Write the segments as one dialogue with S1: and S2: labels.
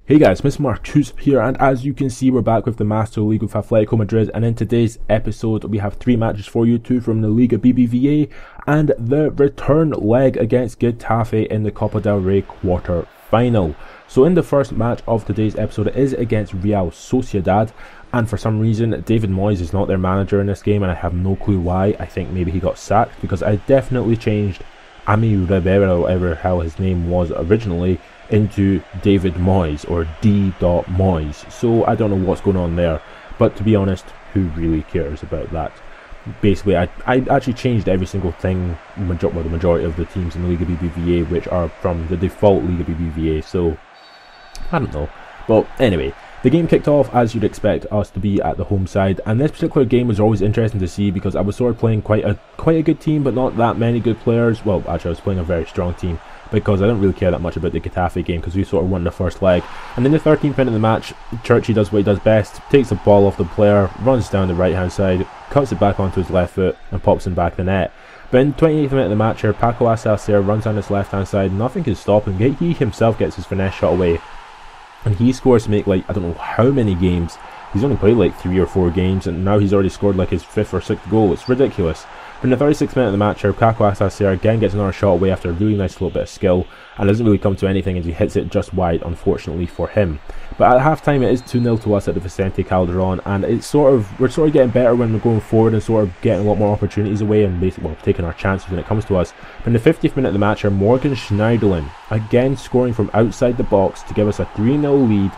S1: Hey guys, Mr. Marcus here, and as you can see, we're back with the Master League with Atlético Madrid, and in today's episode we have 3 matches for you, 2 from the Liga BBVA and the return leg against Getafe in the Copa del Rey quarter final. So in the first match of today's episode, it is against Real Sociedad, and for some reason David Moyes is not their manager in this game, and I have no clue why. I think maybe he got sacked, because I definitely changed Ami Rivera, whatever hell his name was originally, into David Moyes, or D. Moyes. So I don't know what's going on there, but to be honest, who really cares about that? Basically, I actually changed every single thing, the majority of the teams in the Liga BBVA, which are from the default Liga BBVA, so I don't know. But anyway, the game kicked off as you'd expect us to be at the home side, and this particular game was always interesting to see because I was sort of playing quite a good team, but not that many good players. Well, actually I was playing a very strong team, because I don't really care that much about the Getafe game, because we sort of won the first leg. And in the 13th minute of the match, Churchy does what he does best, takes the ball off the player, runs down the right hand side, cuts it back onto his left foot and pops him back the net. But in the 28th minute of the match here, Paco Alcacer runs down his left hand side, nothing can stop him. He himself gets his finesse shot away, and he scores to make, like, I don't know how many games. He's only played like 3 or 4 games, and now he's already scored like his 5th or 6th goal. It's ridiculous. But in the 36th minute of the match here, Paco Alcacer again gets another shot away after a really nice little bit of skill, and doesn't really come to anything as he hits it just wide, unfortunately for him. But at half time it is 2-0 to us at the Vicente Calderon, and we're sort of getting better when we're going forward and sort of getting a lot more opportunities away, and basically, well, taking our chances when it comes to us. But in the 50th minute of the match here, Morgan Schneiderlin again scoring from outside the box to give us a 3-0 lead.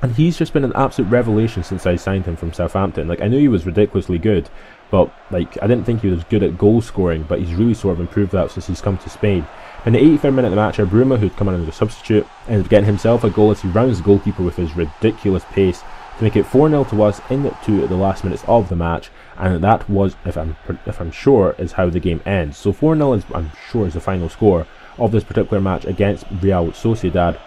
S1: And he's just been an absolute revelation since I signed him from Southampton. Like, I knew he was ridiculously good, but like, I didn't think he was good at goal scoring, but he's really sort of improved that since he's come to Spain. In the 83rd minute of the match, Bruma, who'd come in as a substitute, ended up getting himself a goal as he rounds the goalkeeper with his ridiculous pace to make it 4-0 to us into the last minutes of the match. And that was, if I'm sure, is how the game ends. So 4-0 is, I'm sure, is the final score of this particular match against Real Sociedad,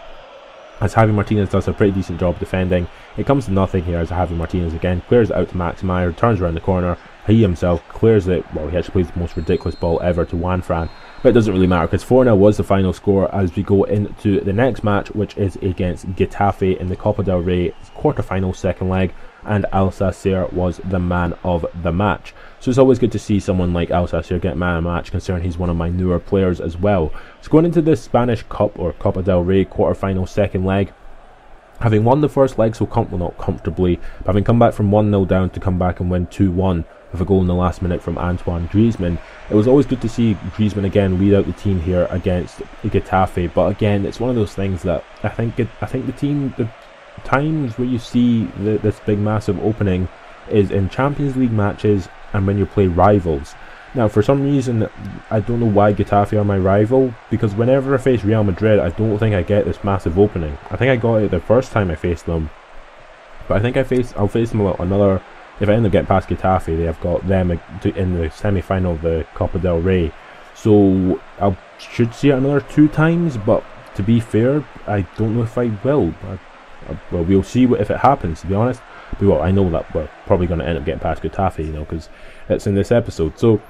S1: as Javi Martinez does a pretty decent job defending. It comes to nothing here as Javi Martinez again clears it out to Max Meyer, turns around the corner, he himself clears it. Well, he actually plays the most ridiculous ball ever to Juan Fran, but it doesn't really matter because 4-0 was the final score as we go into the next match, which is against Getafe in the Copa del Rey quarter-final second leg, and Alcacer was the man of the match. So it's always good to see someone like Alcacer get man of the match, considering he's one of my newer players as well. So going into the Spanish Cup, or Copa del Rey quarter-final second leg, having won the first leg so not comfortably, but having come back from 1-0 down to come back and win 2-1 with a goal in the last minute from Antoine Griezmann, it was always good to see Griezmann again lead out the team here against Getafe. But again, it's one of those things that I think the times where you see this big massive opening is in Champions League matches and when you play rivals. Now, for some reason, I don't know why Getafe are my rival, because whenever I face Real Madrid, I don't think I get this massive opening. I think I got it the first time I faced them, but I think I'll face them another. If I end up getting past Getafe, they have got them in the semi-final of the Copa del Rey, so I should see it another 2 times. But to be fair, I don't know if I will. Well, we'll see if it happens, to be honest. But well, I know that we're probably going to end up getting past Getafe, because it's in this episode. So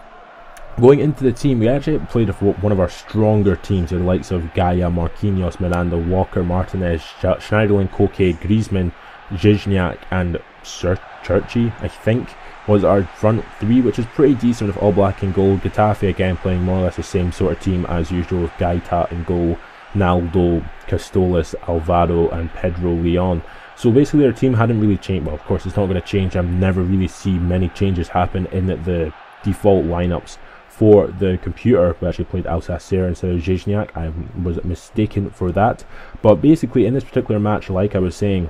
S1: going into the team, we actually played one of our stronger teams, the likes of Gaia, Marquinhos, Miranda, Walker, Martinez, Schneiderlin, Koke, Griezmann, Zizniak and Churchy, I think, was our front 3, which is pretty decent with all black in goal. Getafe again playing more or less the same sort of team as usual, with Gaita in goal, Naldo, Castolas, Alvaro and Pedro Leon. So basically our team hadn't really changed. Well, of course it's not going to change. I've never really seen many changes happen in the default lineups for the computer. We actually played Alcacer instead of Zizniak. I was mistaken for that. But basically in this particular match, like I was saying,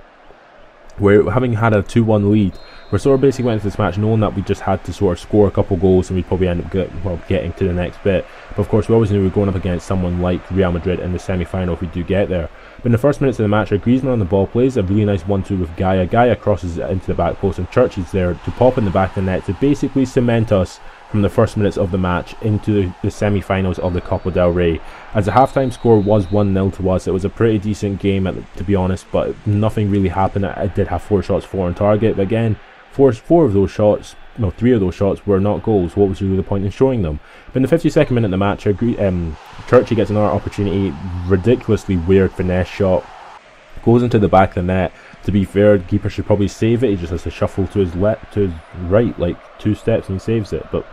S1: we're having had a 2-1 lead. We're sort of basically went into this match knowing that we just had to sort of score a couple goals and we'd probably end up getting to the next bit. But of course we always knew we were going up against someone like Real Madrid in the semi-final if we do get there. But in the first minutes of the match, Griezmann on the ball plays a really nice 1-2 with Gaia. Gaia crosses it into the back post, and Churchy's there to pop in the back of the net to basically cement us from the first minutes of the match into the semi-finals of the Copa del Rey. As the halftime score was 1-0 to us, it was a pretty decent game to be honest, but nothing really happened. I did have 4 shots, 4 on target, but again, 4 of those shots, no, 3 of those shots were not goals. What was really the point in showing them? But in the 52nd minute of the match, Churchy gets another opportunity, ridiculously weird finesse shot Goes into the back of the net. To be fair, the keeper should probably save it. He just has to shuffle to his right, like 2 steps, and he saves it. But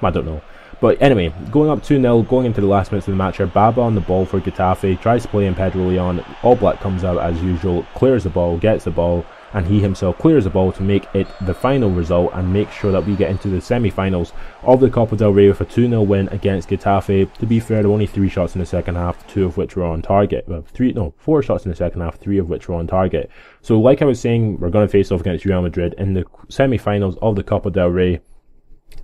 S1: I don't know. But anyway, going up 2-0, going into the last minutes of the match here, Baba on the ball for Getafe, tries to play in Pedro Leon. All Black comes out as usual, clears the ball, gets the ball, and he himself clears the ball to make it the final result and make sure that we get into the semi-finals of the Copa del Rey with a 2-0 win against Getafe. To be fair, there were only 3 shots in the second half, 2 of which were on target. Well, 4 shots in the second half, 3 of which were on target. So like I was saying, we're going to face off against Real Madrid in the semi-finals of the Copa del Rey.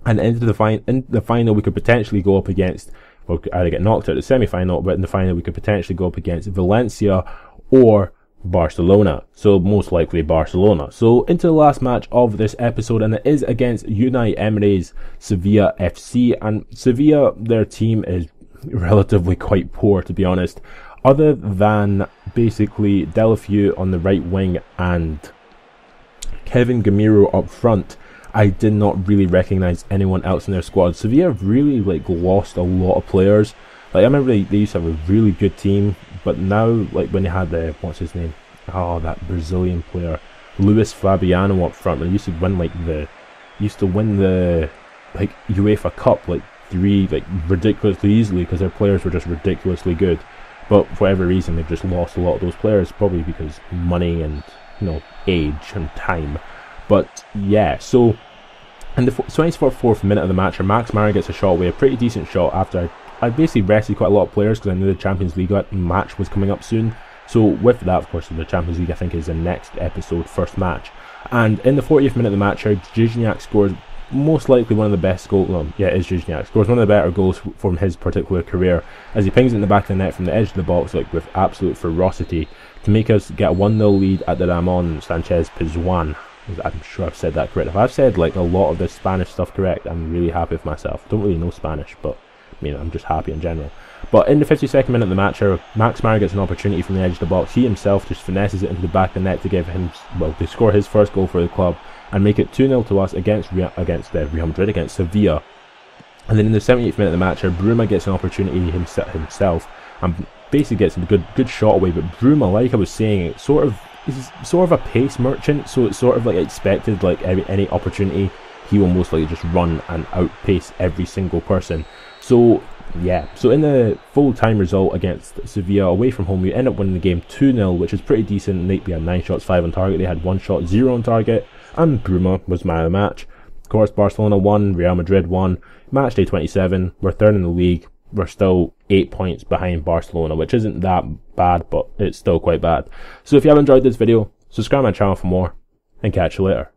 S1: And into the final, we could potentially go up against, well, either get knocked out of the semi-final, but in the final we could potentially go up against Valencia or Barcelona. So most likely Barcelona. So into the last match of this episode, and it is against Unai Emery's Sevilla FC. And Sevilla, their team is relatively quite poor, to be honest. Other than basically Deulofeu on the right wing and Kevin Gamiro up front, I did not really recognise anyone else in their squad. Sevilla really lost a lot of players. I remember they used to have a really good team, but now when they had what's his name? Oh, that Brazilian player, Luis Fabiano up front. They used to win the UEFA Cup 3 ridiculously easily because their players were just ridiculously good. But for whatever reason, they've just lost a lot of those players, probably because money and age and time. But yeah, so in the 24th minute of the match, Max Mara gets a shot away, a pretty decent shot after I basically rested quite a lot of players because I knew the Champions League match was coming up soon. So with that, of course, the Champions League I think is the next episode, first match. And in the 40th minute of the match, Gignac scores most likely one of the best goals. Well, yeah, it is Gignac. Scores one of the better goals from his particular career as he pings it in the back of the net from the edge of the box with absolute ferocity to make us get a 1-0 lead at the Ramon Sanchez Pizjuan. I'm sure I've said that correct. If I've said a lot of this Spanish stuff correct, I'm really happy with myself. Don't really know Spanish, but I'm just happy in general. But in the 52nd minute of the match, Max Mara gets an opportunity from the edge of the box. He himself just finesses it into the back of the net to give him, to score his first goal for the club and make it 2-0 to us against Real Madrid, against Sevilla. And then in the 78th minute of the match, Bruma gets an opportunity himself and basically gets a good shot away. But Bruma, like I was saying, he's sort of a pace merchant, so it's sort of expected, any opportunity he will most likely just run and outpace every single person. So yeah, so in the full-time result against Sevilla away from home, we end up winning the game 2-0, which is pretty decent. We had 9 shots, 5 on target. They had 1 shot, 0 on target, and Bruma was man of the match. Of course, Barcelona won, Real Madrid won. Match day 27, we're third in the league. We're still 8 points behind Barcelona, which isn't that bad, but it's still quite bad. So if you have enjoyed this video, subscribe to my channel for more, and catch you later.